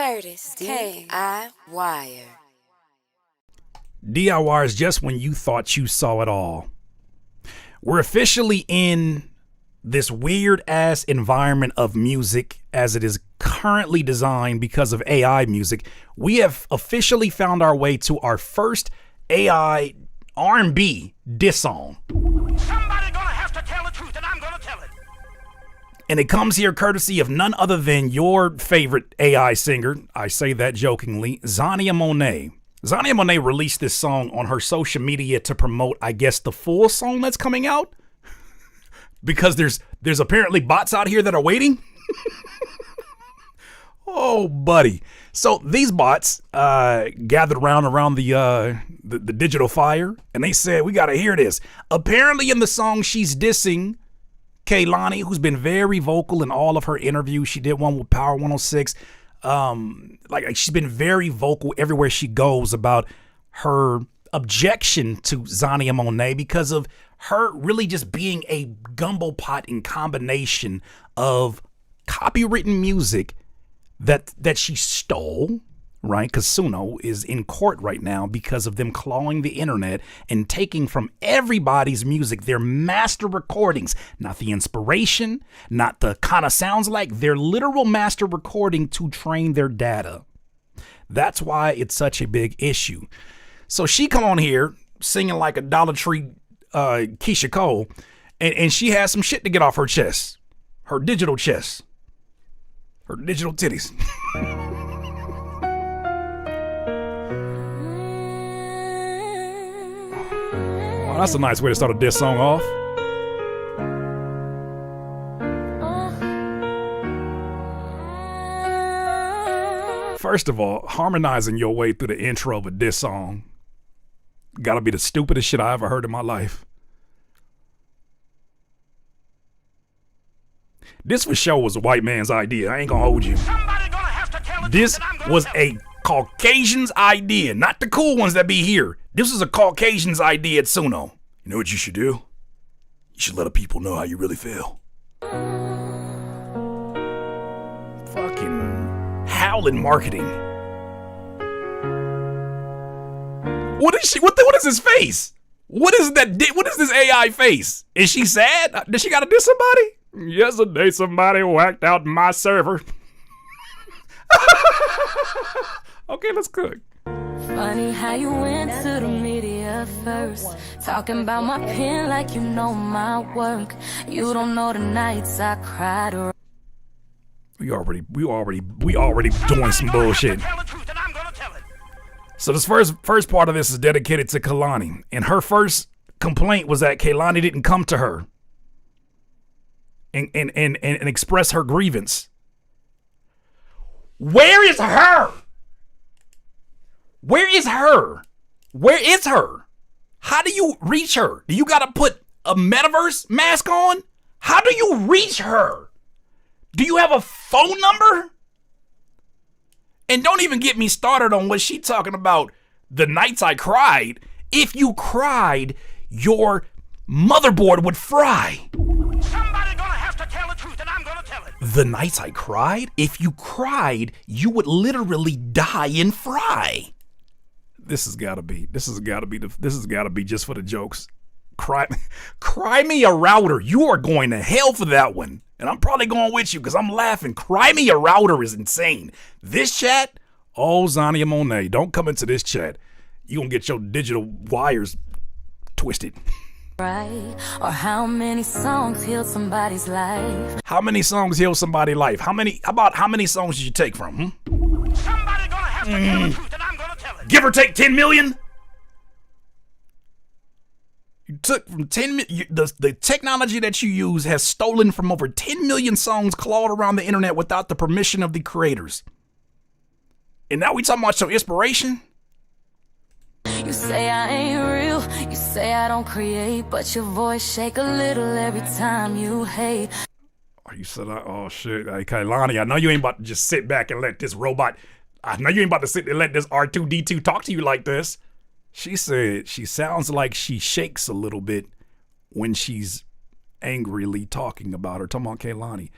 Curtis, DIY. DIY is just when you thought you saw it all. We're officially in this weird ass environment of music as it is currently designed because of AI music. We have officially found our way to our first AI R&B diss song. Somebody gonna have to tell the truth, and I'm gonna tell it. And it comes here courtesy of none other than your favorite AI singer, I say that jokingly, Xania Monet. Xania Monet released this song on her social media to promote, I guess, the full song that's coming out. Because there's apparently bots out here that are waiting. Oh, buddy. So these bots gathered around the digital fire, and they said, we got to hear this. Apparently in the song, she's dissing Kehlani, who's been very vocal in all of her interviews. She did one with Power 106. Like she's been very vocal everywhere she goes about her objection to Xania Monet because of her really just being a gumbo pot in combination of copywritten music that she stole, right? Because Suno is in court right now because of them clawing the internet and taking from everybody's music their master recordings, not the inspiration, not the kind of sounds like, their literal master recording to train their data. That's why it's such a big issue. So she come on here singing like a Dollar Tree Keisha Cole, and she has some shit to get off her chest, her digital chest, her digital titties. Oh, that's a nice way to start a diss song off. First of all, harmonizing your way through the intro of a diss song gotta be the stupidest shit I ever heard in my life. This for sure was a white man's idea. I ain't gonna hold you. This was a Caucasian's idea, not the cool ones that be here. This is a Caucasian's idea at Suno. You know what you should do? You should let the people know how you really feel. Fucking howling marketing. What is she? What is his face? What is that? What is this AI face? Is she sad? Does she gotta diss somebody? Yesterday somebody whacked out my server. Okay, let's cook. Funny how you went to the media first, talking about my pen like you know my work. You don't know the nights I cried. We already doing some bullshit. So this first part of this is dedicated to Kehlani, and her first complaint was that Kehlani didn't come to her and express her grievance. Where is her? Where is her? Where is her? How do you reach her? Do you gotta put a metaverse mask on? How do you reach her? Do you have a phone number? And don't even get me started on what she talking about, the nights I cried. If you cried, your motherboard would fry. Somebody gonna have to tell the truth, and I'm gonna tell it. The nights I cried? If you cried, you would literally die and fry. This has gotta be just for the jokes. Cry me a router. You are going to hell for that one. And I'm probably going with you because I'm laughing. Cry me a router is insane. This chat, oh, Xania Monet, don't come into this chat. You gonna get your digital wires twisted. Right? Or how many songs healed somebody's life? How many songs heal somebody's life? How many songs did you take from? Somebody gonna have to tell the truth, and I'm gonna tell it. Give or take 10 million? You took from 10 million. The technology that you use has stolen from over 10 million songs clawed around the internet without the permission of the creators. And now we talking about your inspiration? You say I ain't real, you say I don't create, but your voice shake a little every time you hate. Oh, you said, oh shit, hey, Kehlani, I know you ain't about to just sit back and let this robot, I know you ain't about to sit and let this R2-D2 talk to you like this. She said she sounds like she shakes a little bit when she's angrily talking about Kehlani.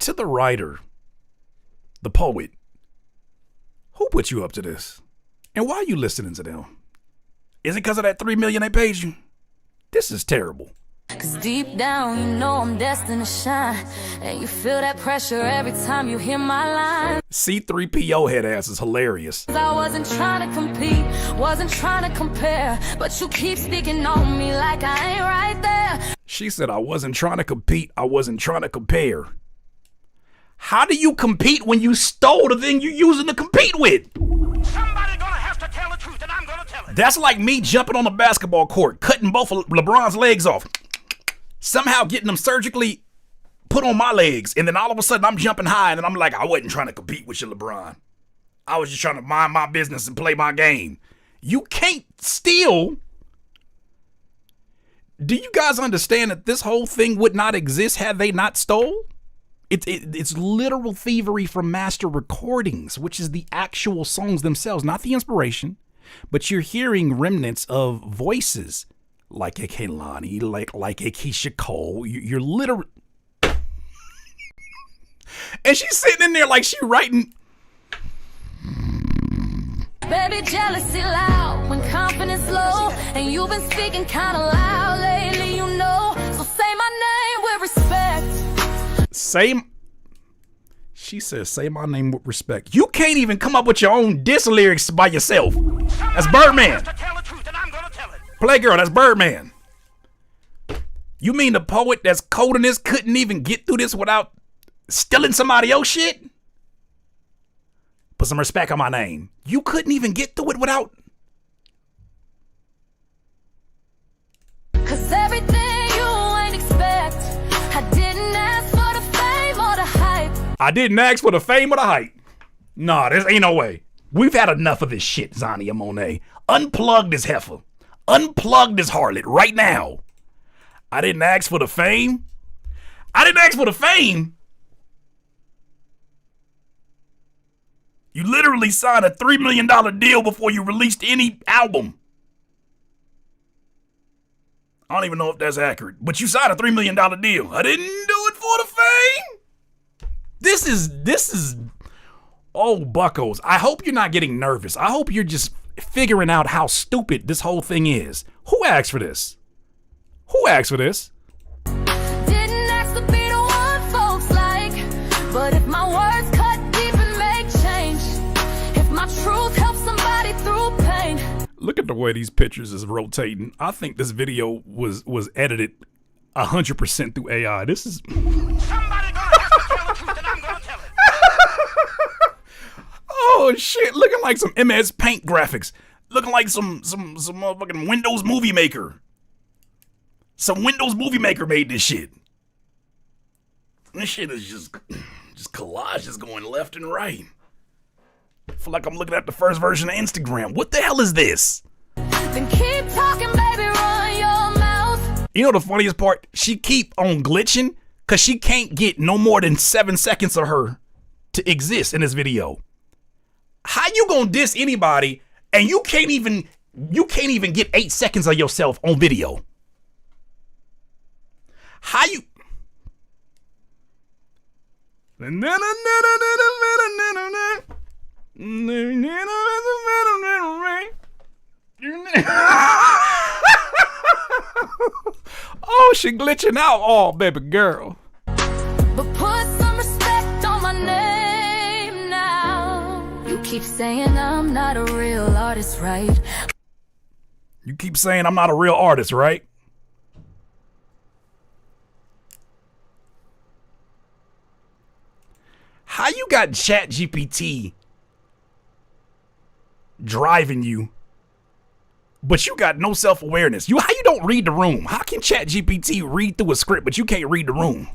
to the writer, the poet, who put you up to this? And why are you listening to them? Is it because of that $3 million they paid you? This is terrible. Cause deep down you know I'm destined to shine, and you feel that pressure every time you hear my line. C3PO head ass is hilarious. I wasn't trying to compete, wasn't trying to compare, but you keep speaking on me like I ain't right there. She said, I wasn't trying to compete, I wasn't trying to compare. How do you compete when you stole the thing you're using to compete with? Somebody gonna have to tell the truth, and I'm gonna tell it. That's like me jumping on the basketball court, cutting both of LeBron's legs off, somehow getting them surgically put on my legs, and then all of a sudden I'm jumping high, and then I'm like, I wasn't trying to compete with you, LeBron. I was just trying to mind my business and play my game. You can't steal. Do you guys understand that this whole thing would not exist had they not stole? It's literal thievery from master recordings, which is the actual songs themselves, not the inspiration, but you're hearing remnants of voices like a Kehlani, like a Keisha Cole. You're literally, and she's sitting in there like she writing. Baby, jealousy loud when confidence low, and you've been speaking kind of loud lately, you know. So say my name with respect. She says, say my name with respect. You can't even come up with your own diss lyrics by yourself. That's Birdman. Playgirl, that's Birdman. You mean the poet that's coding this couldn't even get through this without stealing somebody else's shit? Put some respect on my name. You couldn't even get through it without. Cause everything you ain't expect. I didn't ask for the fame or the hype. I didn't ask for the fame or the hype. Nah, this ain't no way. We've had enough of this shit, Xania Monet. Unplug this heifer. Unplug this harlot right now. I didn't ask for the fame. I didn't ask for the fame. You literally signed a $3 million deal before you released any album. I don't even know if that's accurate, but you signed a $3 million deal. I didn't do it for the fame. This is, oh, buckos. I hope you're not getting nervous. I hope you're just figuring out how stupid this whole thing is. Who asked for this? Who asked for this? Didn't ask to be the one folks like, but if my words cut deep and make change, if my truth helps somebody through pain. Look at the way these pictures is rotating. I think this video was edited 100% through AI. This is. Somebody gonna have to tell the truth, and I'm gonna tell it. Oh shit! Looking like some MS Paint graphics. Looking like some motherfucking Windows Movie Maker. Some Windows Movie Maker made this shit. This shit is just collages going left and right. I feel like I'm looking at the first version of Instagram. What the hell is this? Then keep talking, baby, run your mouth. You know the funniest part? She keep on glitching because she can't get no more than 7 seconds of her to exist in this video. How you gonna diss anybody and you can't even get 8 seconds of yourself on video? How you? Oh, she glitching out. Oh, baby girl. But put some respect on my name now. You keep saying I'm not a real artist, right? You keep saying I'm not a real artist, right? How you got ChatGPT driving you, but you got no self-awareness? How you don't read the room? How can ChatGPT read through a script, but you can't read the room?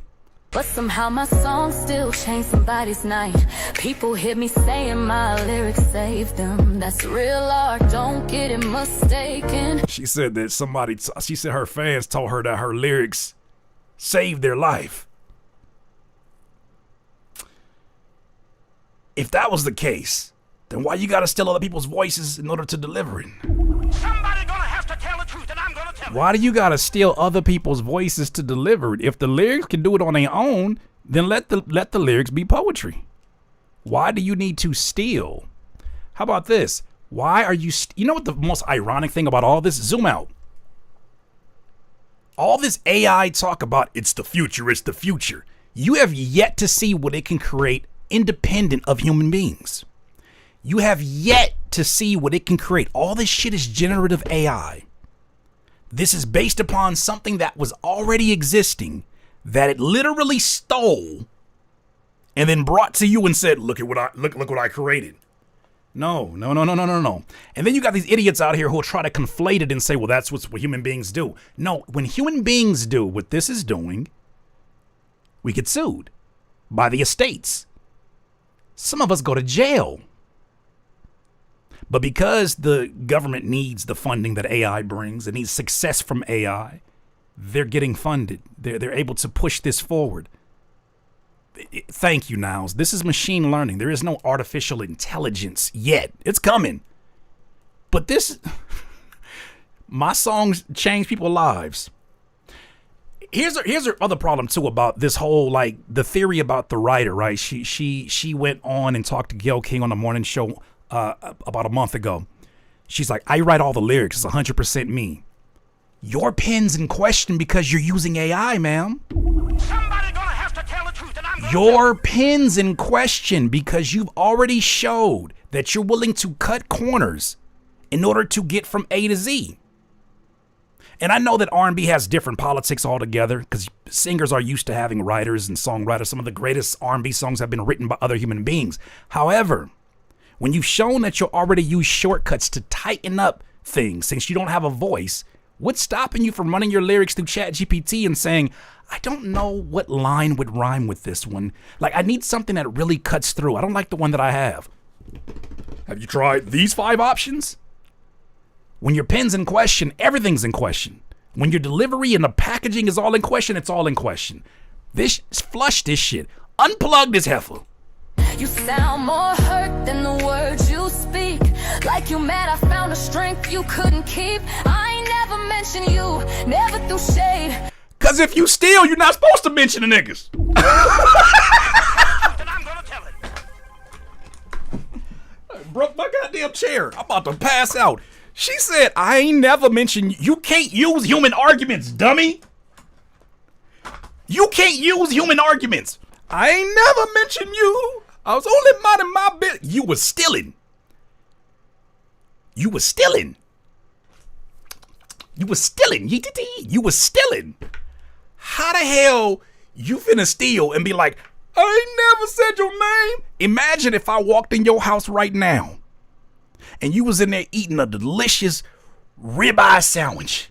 But somehow my songs still change somebody's night. People hear me saying my lyrics save them. That's real art, don't get it mistaken. She said that she said her fans told her that her lyrics saved their life. If that was the case, then why you gotta steal other people's voices in order to deliver it? Somebody gonna have to tell the truth, and I'm gonna tell it. Why do you gotta steal other people's voices to deliver it? If the lyrics can do it on their own, then let the lyrics be poetry. Why do you need to steal? How about this? Why are you, you know what the most ironic thing about all this? Zoom out. All this AI talk about it's the future. You have yet to see what it can create independent of human beings. You have yet to see what it can create. All this shit is generative AI. This is based upon something that was already existing that it literally stole and then brought to you and said, look what I created. No. And then you got these idiots out here who will try to conflate it and say, well, that's what human beings do. No, when human beings do what this is doing, we get sued by the estates. Some of us go to jail. But because the government needs the funding that AI brings, it needs success from AI, they're getting funded. They're able to push this forward. Thank you, Niles. This is machine learning. There is no artificial intelligence yet. It's coming. But my songs change people's lives. Here's our other problem too about this whole, like, the theory about the writer, right? She went on and talked to Gayle King on the morning show about a month ago. She's like, I write all the lyrics. It's 100% me. Your pen's in question because you're using AI, ma'am. Somebody gonna have to tell the truth, and I'm gonna Your pen's in question because you've already showed that you're willing to cut corners in order to get from A to Z. And I know that R&B has different politics altogether because singers are used to having writers and songwriters. Some of the greatest R&B songs have been written by other human beings. However, when you've shown that you'll already use shortcuts to tighten up things since you don't have a voice, what's stopping you from running your lyrics through ChatGPT and saying, I don't know what line would rhyme with this one. Like, I need something that really cuts through. I don't like the one that I have. Have you tried these 5 options? When your pen's in question, everything's in question. When your delivery and the packaging is all in question, it's all in question. Flush this shit. Unplug this heifer. You sound more hurt than the words you speak. Like you mad I found a strength you couldn't keep. I ain't never mentioned you, never threw shade. Cause if you steal, you're not supposed to mention the niggas. and I'm gonna tell it. I broke my goddamn chair. I'm about to pass out. She said, I ain't never mentioned you. Can't use human arguments, dummy. You can't use human arguments. I ain't never mentioned you. I was only minding my business. You was stealing. You was stealing. You was stealing. You was stealing. How the hell you finna steal and be like, I ain't never said your name? Imagine if I walked in your house right now and you was in there eating a delicious ribeye sandwich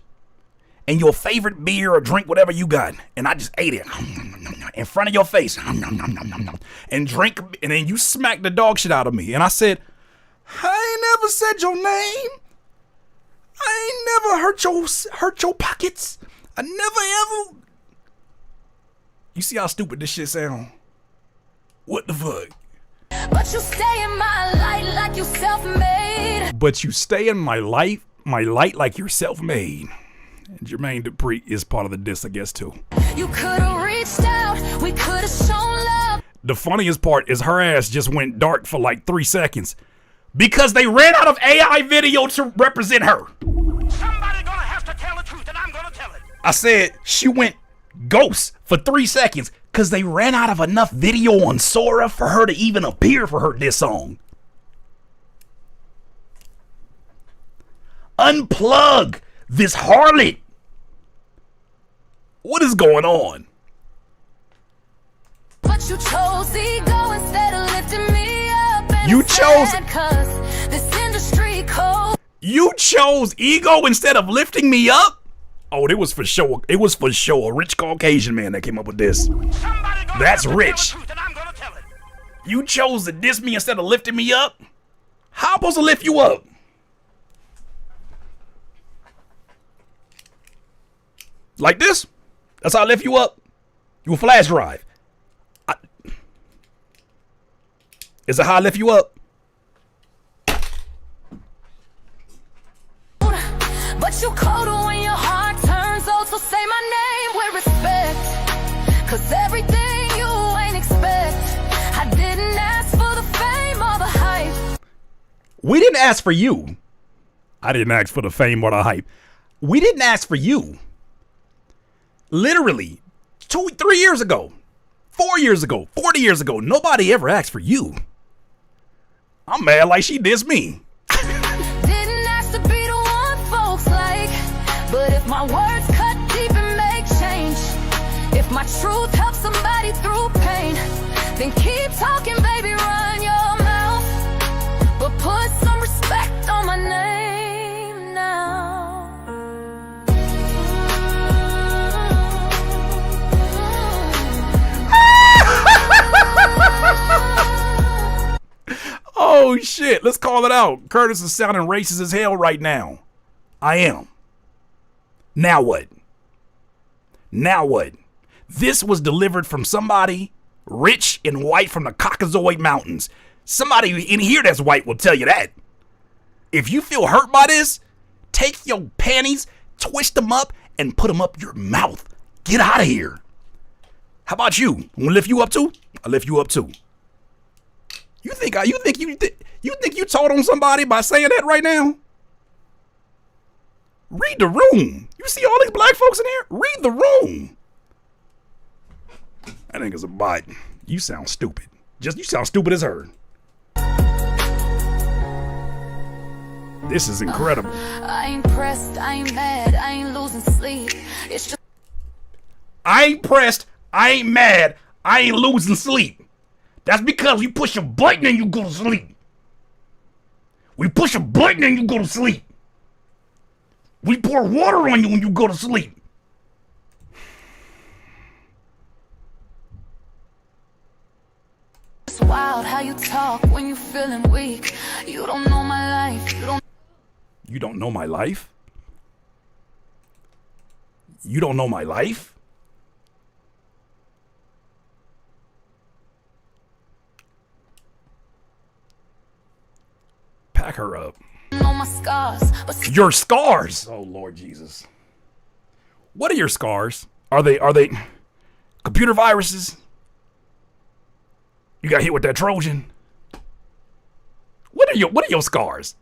and your favorite beer or drink, whatever you got, and I just ate it in front of your face and drink, and then you smacked the dog shit out of me. And I said, I ain't never said your name. I ain't never hurt your pockets. I never ever. You see how stupid this shit sound? What the fuck? But you stay in my light like you self-made. But you stay in my light like you're self-made. Jermaine Dupri is part of the diss, I guess, too. You could've reached out, we could've shown love. The funniest part is her ass just went dark for like 3 seconds because they ran out of AI video to represent her. Somebody gonna have to tell the truth, and I'm gonna tell it. I said she went ghost for 3 seconds because they ran out of enough video on Sora for her to even appear for her diss song. Unplug this harlot. What is going on? But you chose ego instead of lifting me up. And You it's chose- sad 'cause this industry code. You chose ego instead of lifting me up? Oh, it was for sure. It was for sure a rich Caucasian man that came up with this. Somebody gonna That's have to rich. Tell the truth, and I'm gonna tell it. You chose to diss me instead of lifting me up? How am I supposed to lift you up? Like this? That's how I lift you up? You a flash drive. Is that how I lift you up? But you colder when your heart turns old. So say my name with respect. 'Cause everything you We didn't ask for you. I didn't ask for the fame or the hype. We didn't ask for you. Literally, 2, 3 years ago, 4 years ago, 40 years ago, nobody ever asked for you. I'm mad like she dissed me. Didn't ask to be the one folks like, but if my words cut deep and make change, if my truth helps somebody through pain, then keep talking, baby, run your mouth, but put some respect on my name now. Oh shit, let's call it out. Curtis is sounding racist as hell right now. I am. Now what? Now what? This was delivered from somebody rich and white from the Caucasoid Mountains. Somebody in here that's white will tell you that. If you feel hurt by this, take your panties, twist them up, and put them up your mouth. Get out of here. How about you? I'm gonna lift you up too? I'll lift you up too. You think you told on somebody by saying that right now? Read the room. You see all these black folks in here? Read the room. That nigga's a bot. You sound stupid. You sound stupid as her. This is incredible. I ain't pressed, I ain't mad, I ain't losing sleep. It's just I ain't pressed, I ain't mad, I ain't losing sleep. That's because you push a button and you go to sleep. We push a button and you go to sleep. We pour water on you when you go to sleep. It's wild how you talk when you feeling weak. You don't know my life. You don't know my life? You don't know my life? Pack her up. Know my scars, but Your scars. Oh Lord Jesus. What are your scars? Are they computer viruses? You got hit with that Trojan? What are your scars?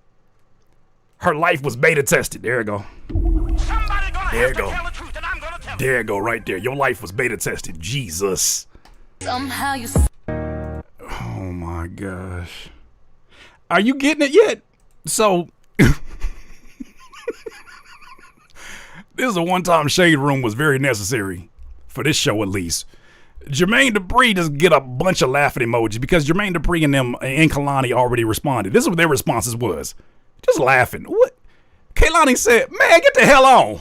Her life was beta tested. There you go. Somebody gonna There have you to go. tell the truth, and I'm gonna tell it. There you go, right there. Your life was beta tested. Jesus. somehow you Oh my gosh. Are you getting it yet? So this is a one-time shade room was very necessary for this show, at least. Jermaine Dupri just get a bunch of laughing emojis because Jermaine Dupri and them and Kehlani already responded. This is what their responses was. Just laughing. What? Kehlani said, man, get the hell on.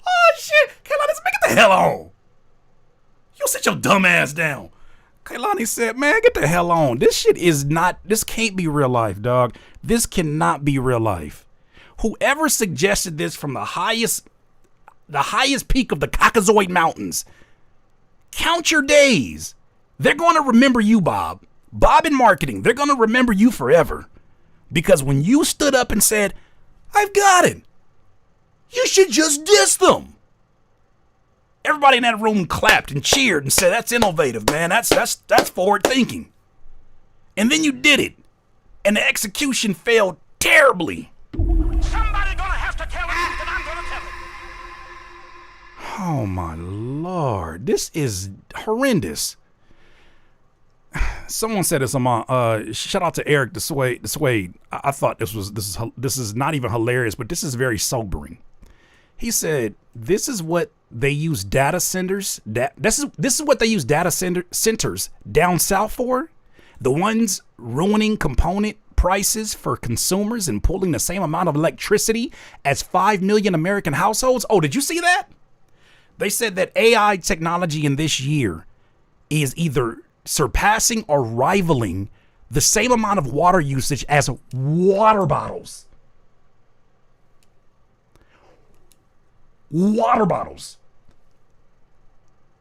Oh shit. Kehlani said, man, get the hell on. You sit your dumb ass down. Kehlani said, man, get the hell on. This can't be real life, dog. This cannot be real life. Whoever suggested this from the highest peak of the Caucasoid Mountains, count your days. They're going to remember you, Bob. Bob in marketing, they're going to remember you forever. Because when you stood up and said, I've got it, you should just diss them. Everybody in that room clapped and cheered and said, that's innovative, man. That's forward thinking. And then you did it. And the execution failed terribly. Somebody gonna have to tell the truth, and I'm gonna tell it. Oh my Lord. This is horrendous. Someone said this on my shout out to Eric the Suede. I thought this is not even hilarious, but this is very sobering. He said this is what they use data centers. This is what they use data centers down south for. The ones ruining component prices for consumers and pulling the same amount of electricity as 5 million American households. Oh, did you see that? They said that AI technology in this year is either surpassing or rivaling the same amount of water usage as water bottles. Water bottles.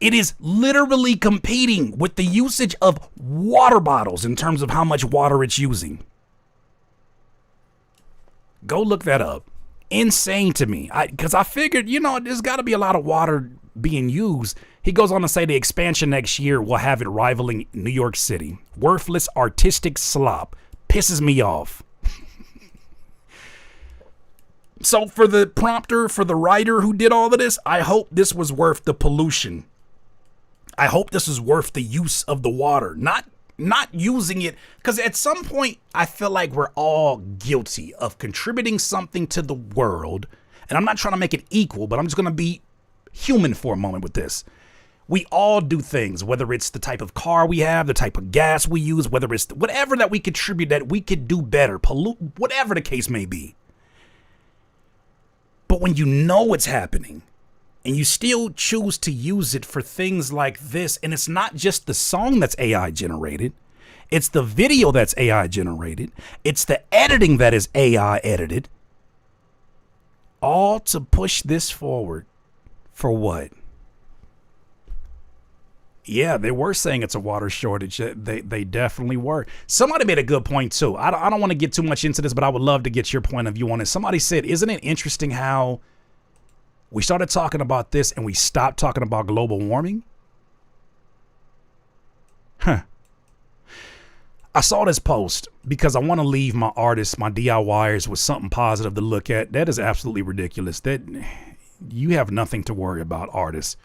It is literally competing with the usage of water bottles in terms of how much water it's using. Go look that up. Insane to me. Because I figured, there's got to be a lot of water being used. He goes on to say the expansion next year will have it rivaling New York City. Worthless artistic slop. Pisses me off. So for the prompter, for the writer who did all of this, I hope this was worth the pollution. I hope this is worth the use of the water, not using it, because at some point I feel like we're all guilty of contributing something to the world. And I'm not trying to make it equal, but I'm just going to be human for a moment with this. We all do things, whether it's the type of car we have, the type of gas we use, whether it's whatever that we contribute that we could do better, pollute, whatever the case may be. But when you know it's happening and you still choose to use it for things like this, and it's not just the song that's AI generated, it's the video that's AI generated, it's the editing that is AI edited, all to push this forward for what? Yeah, they were saying it's a water shortage. They definitely were. Somebody made a good point too. I don't want to get too much into this, but I would love to get your point of view on it. Somebody said, isn't it interesting how we started talking about this and we stopped talking about global warming? Huh. I saw this post because I want to leave my artists, my DIYers with something positive to look at. That is absolutely ridiculous. That you have nothing to worry about, artists.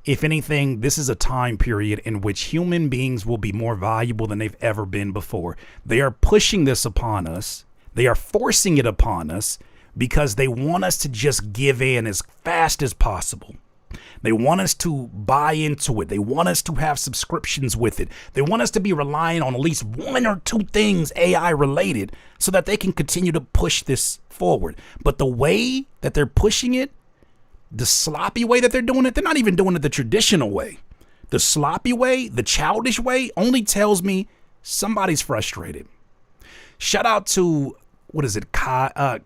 If anything, this is a time period in which human beings will be more valuable than they've ever been before. They are pushing this upon us. They are forcing it upon us because they want us to just give in as fast as possible. They want us to buy into it. They want us to have subscriptions with it. They want us to be relying on at least one or two things AI related so that they can continue to push this forward. But the way that they're pushing it, the sloppy way that they're doing it, they're not even doing it the traditional way. The sloppy way, the childish way, only tells me somebody's frustrated. Shout out to, what is it, Kaja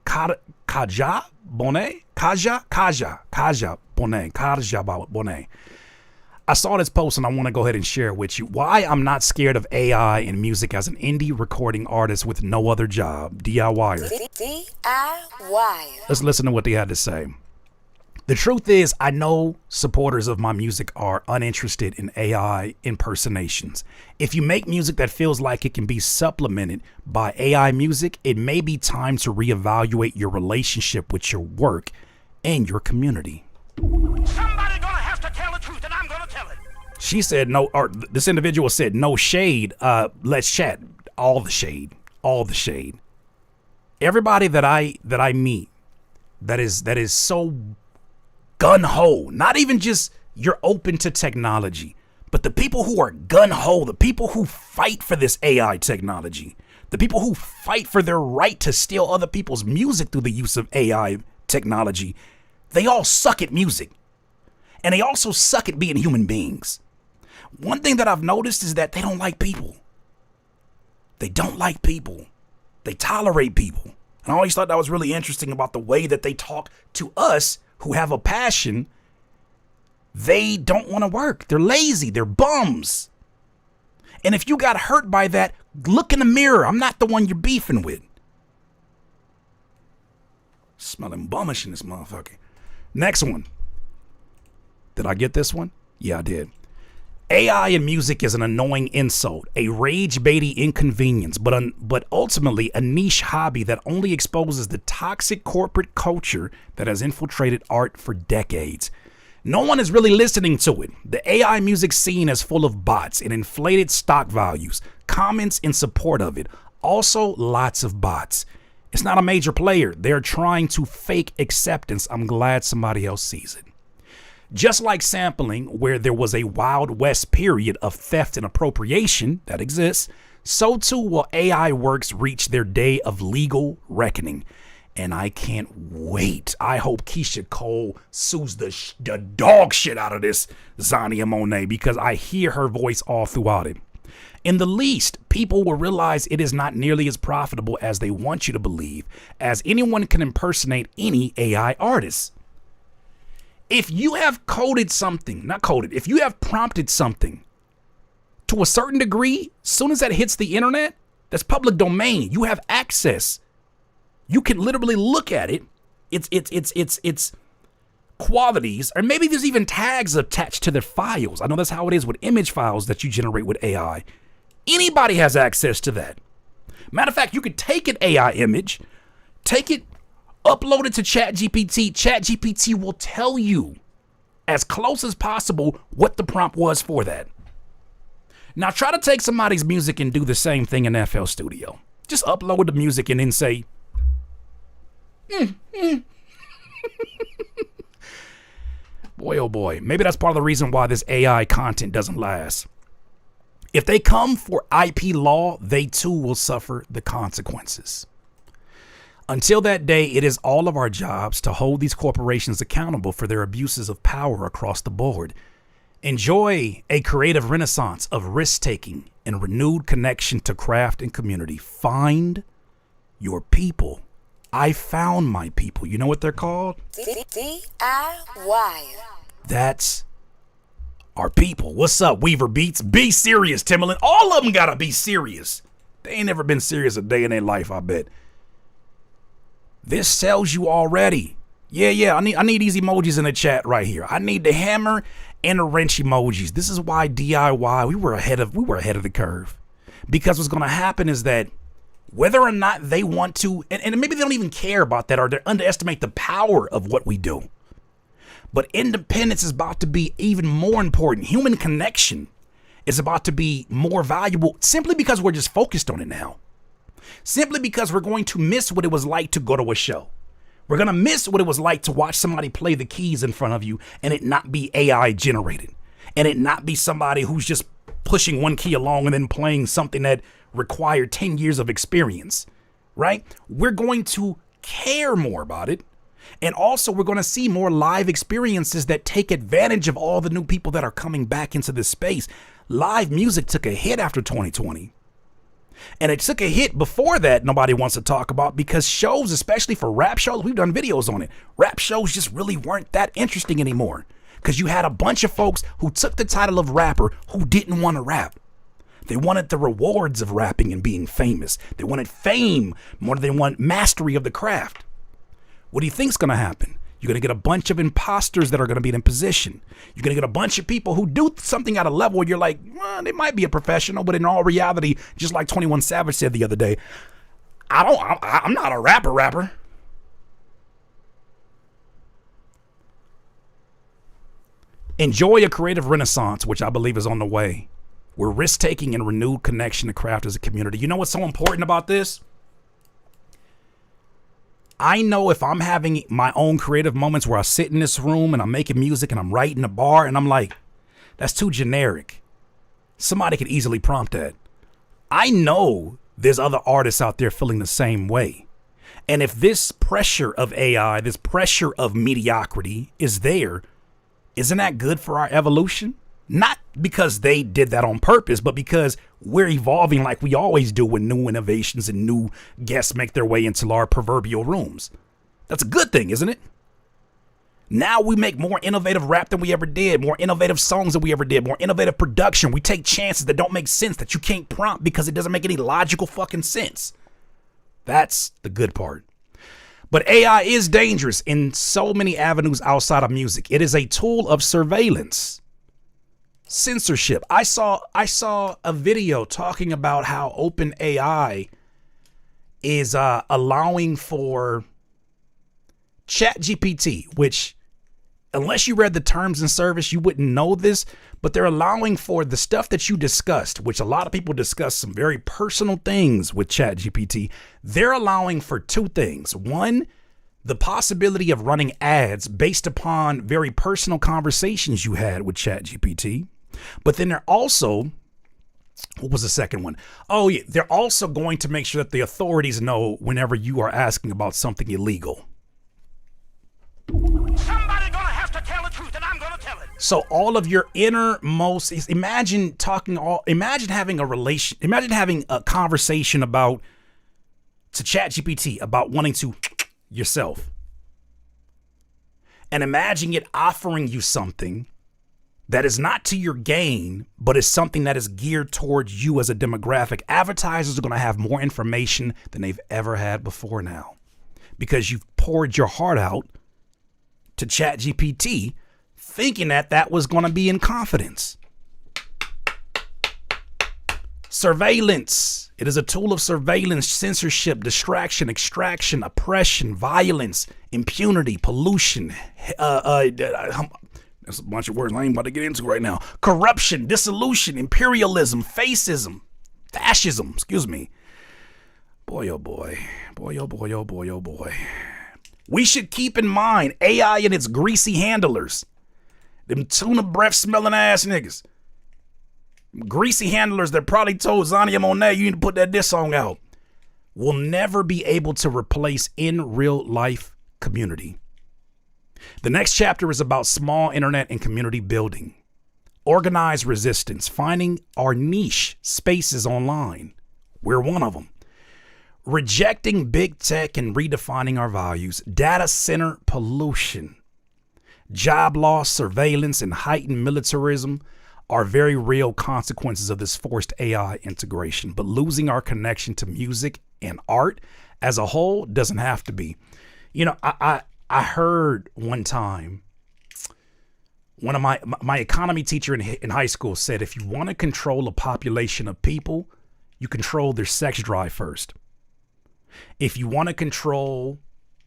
Monet? Kaja Monet. I saw this post and I want to go ahead and share it with you. Why I'm not scared of AI in music as an indie recording artist with no other job. DIYer. DIYer. Let's listen to what they had to say. The truth is, I know supporters of my music are uninterested in AI impersonations. If you make music that feels like it can be supplemented by AI music, it may be time to reevaluate your relationship with your work and your community. Somebody gonna have to tell the truth, and I'm gonna tell it. She said no, or this individual said no shade. Let's chat. All the shade. Everybody that I meet that is so gun-ho, not even just you're open to technology, but the people who are gun-ho, the people who fight for this AI technology, the people who fight for their right to steal other people's music through the use of AI technology, they all suck at music. And they also suck at being human beings. One thing that I've noticed is that they don't like people. They don't like people. They tolerate people. And I always thought that was really interesting about the way that they talk to us who have a passion. They don't want to work. They're lazy. They're bums. And if you got hurt by that, look in the mirror. I'm not the one you're beefing with. Smelling bummish in this motherfucker. Next one. Did I get this one? Yeah, I did. AI in music is an annoying insult, a rage-baity inconvenience, but ultimately a niche hobby that only exposes the toxic corporate culture that has infiltrated art for decades. No one is really listening to it. The AI music scene is full of bots and inflated stock values, comments in support of it. Also, lots of bots. It's not a major player. They're trying to fake acceptance. I'm glad somebody else sees it. Just like sampling, where there was a Wild West period of theft and appropriation that exists, so too will AI works reach their day of legal reckoning. And I can't wait. I hope Keisha Cole sues the dog shit out of this Xania Monet, because I hear her voice all throughout it. In the least, people will realize it is not nearly as profitable as they want you to believe, as anyone can impersonate any AI artist. If you have coded something, if you have prompted something to a certain degree, as soon as that hits the internet, that's public domain. You have access. You can literally look at it. It's qualities, or maybe there's even tags attached to their files. I know that's how it is with image files that you generate with AI. Anybody has access to that. Matter of fact, you could take an AI image, take it, upload it to ChatGPT. ChatGPT will tell you as close as possible what the prompt was for that. Now try to take somebody's music and do the same thing in FL Studio. Just upload the music and then say, boy, oh boy, maybe that's part of the reason why this AI content doesn't last. If they come for IP law, they too will suffer the consequences. Until that day, it is all of our jobs to hold these corporations accountable for their abuses of power across the board. Enjoy a creative renaissance of risk-taking and renewed connection to craft and community. Find your people. I found my people. You know what they're called? DIY. That's our people. What's up, Weaver Beats? Be serious, Timbaland. All of them gotta be serious. They ain't never been serious a day in their life, I bet. This sells you already. Yeah, I need these emojis in the chat right here. I need the hammer and the wrench emojis. This is why DIY, we were ahead of the curve. Because what's gonna happen is that whether or not they want to, and maybe they don't even care about that, or they underestimate the power of what we do. But independence is about to be even more important. Human connection is about to be more valuable simply because we're just focused on it now. Simply because we're going to miss what it was like to go to a show. We're going to miss what it was like to watch somebody play the keys in front of you and it not be AI generated. And it not be somebody who's just pushing one key along and then playing something that required 10 years of experience, right? We're going to care more about it. And also we're going to see more live experiences that take advantage of all the new people that are coming back into this space. Live music took a hit after 2020. And it took a hit before that nobody wants to talk about because shows, especially for rap shows, we've done videos on it. Rap shows just really weren't that interesting anymore because you had a bunch of folks who took the title of rapper who didn't want to rap. They wanted the rewards of rapping and being famous. They wanted fame more than they want mastery of the craft. What do you think's going to happen? You're going to get a bunch of imposters that are going to be in position. You're going to get a bunch of people who do something at a level where you're like, well, they might be a professional, but in all reality, just like 21 Savage said the other day, I'm not a rapper. Enjoy a creative renaissance, which I believe is on the way. We're risk-taking and renewed connection to craft as a community. You know what's so important about this? I know if I'm having my own creative moments where I sit in this room and I'm making music and I'm writing a bar and I'm like, that's too generic. Somebody could easily prompt that. I know there's other artists out there feeling the same way. And if this pressure of AI, this pressure of mediocrity is there, isn't that good for our evolution? Not because they did that on purpose, but because we're evolving like we always do when new innovations and new guests make their way into our proverbial rooms. That's a good thing, isn't it? Now we make more innovative rap than we ever did, more innovative songs than we ever did, more innovative production. We take chances that don't make sense, that you can't prompt because it doesn't make any logical fucking sense. That's the good part. But AI is dangerous in so many avenues outside of music. It is a tool of surveillance. Censorship. I saw a video talking about how OpenAI is allowing for ChatGPT, which unless you read the terms and service, you wouldn't know this, but they're allowing for the stuff that you discussed, which a lot of people discuss some very personal things with ChatGPT. They're allowing for two things. One, the possibility of running ads based upon very personal conversations you had with ChatGPT. But then they're also, what was the second one? Oh, yeah, they're also going to make sure that the authorities know whenever you are asking about something illegal. Somebody gonna have to tell the truth, and I'm gonna tell it. So all of your innermost, imagine having a conversation to ChatGPT about wanting to yourself. And imagine it offering you something that is not to your gain, but is something that is geared towards you as a demographic. Advertisers are going to have more information than they've ever had before now because you've poured your heart out to ChatGPT, thinking that that was going to be in confidence. Surveillance. It is a tool of surveillance, censorship, distraction, extraction, oppression, violence, impunity, pollution. That's a bunch of words I ain't about to get into right now. Corruption, dissolution, imperialism, fascism, fascism, excuse me. Boy, oh boy. Boy, oh boy, oh boy, oh boy. We should keep in mind AI and its greasy handlers. Them tuna breath smelling ass niggas. Greasy handlers that probably told Xania Monet, you need to put that diss song out, will never be able to replace in real life community. The next chapter is about small internet and community building, organized resistance, finding our niche spaces online. We're one of them. Rejecting big tech and redefining our values, data center pollution, job loss, surveillance, and heightened militarism are very real consequences of this forced AI integration. But losing our connection to music and art as a whole doesn't have to be. You know, I heard one time, one of my economy teacher in high school said, if you want to control a population of people, you control their sex drive first. If you want to control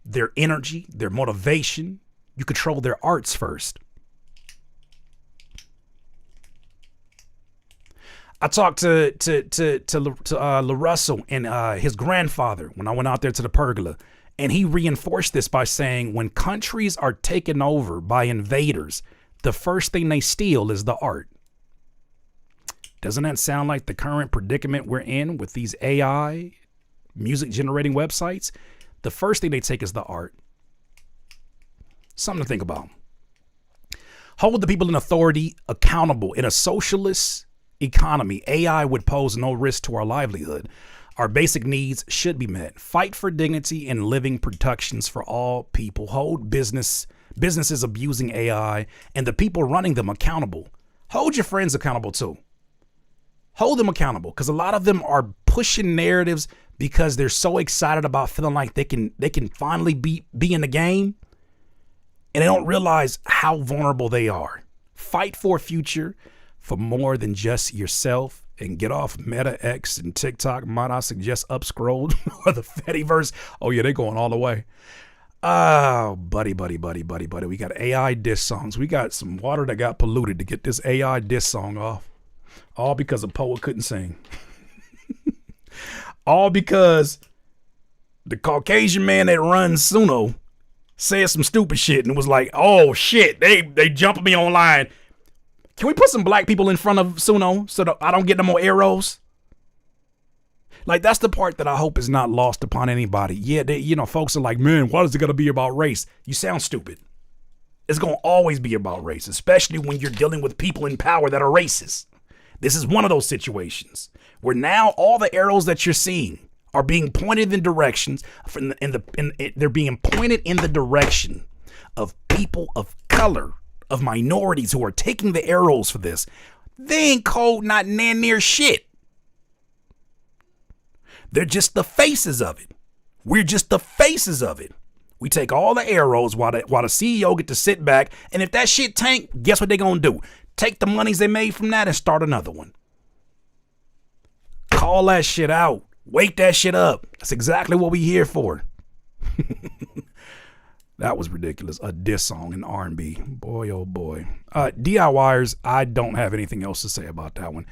their energy, their motivation, you control their arts first. I talked to LaRussell and his grandfather when I went out there to the pergola, and he reinforced this by saying when countries are taken over by invaders, the first thing they steal is the art. Doesn't that sound like the current predicament we're in with these AI music generating websites? The first thing they take is the art. Something to think about. Hold the people in authority accountable. In a socialist economy, AI would pose no risk to our livelihood. Our basic needs should be met. Fight for dignity and living protections for all people. Hold businesses abusing AI and the people running them accountable. Hold your friends accountable too. Hold them accountable, because a lot of them are pushing narratives because they're so excited about feeling like they can finally be in the game, and they don't realize how vulnerable they are. Fight for a future for more than just yourself, and get off Meta, X, and TikTok. Might I suggest up scroll or the Fediverse? Oh yeah, they going all the way. Oh, buddy. We got AI diss songs. We got some water that got polluted to get this AI diss song off. All because a poet couldn't sing. All because the Caucasian man that runs Suno said some stupid shit and was like, oh shit, they jumping me online. Can we put some black people in front of Suno so that I don't get no more arrows? Like, that's the part that I hope is not lost upon anybody. Yeah, folks are like, man, why is it going to be about race? You sound stupid. It's going to always be about race, especially when you're dealing with people in power that are racist. This is one of those situations where now all the arrows that you're seeing are being pointed in directions, they're being pointed in the direction of people of color, of minorities who are taking the arrows for this. They ain't cold, not near shit. They're just the faces of it. We're just the faces of it. We take all the arrows while the CEO get to sit back, and if that shit tank, guess what they gonna do? Take the monies they made from that and start another one. Call that shit out. Wake that shit up. That's exactly what we here for. That was ridiculous. A diss song in R&B. Boy, oh boy. DIYers, I don't have anything else to say about that one.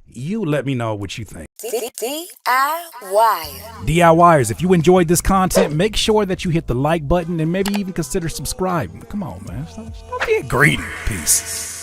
You let me know what you think. DIY. DIYers, if you enjoyed this content, make sure that you hit the like button and maybe even consider subscribing. Come on, man. Don't get greedy. Peace.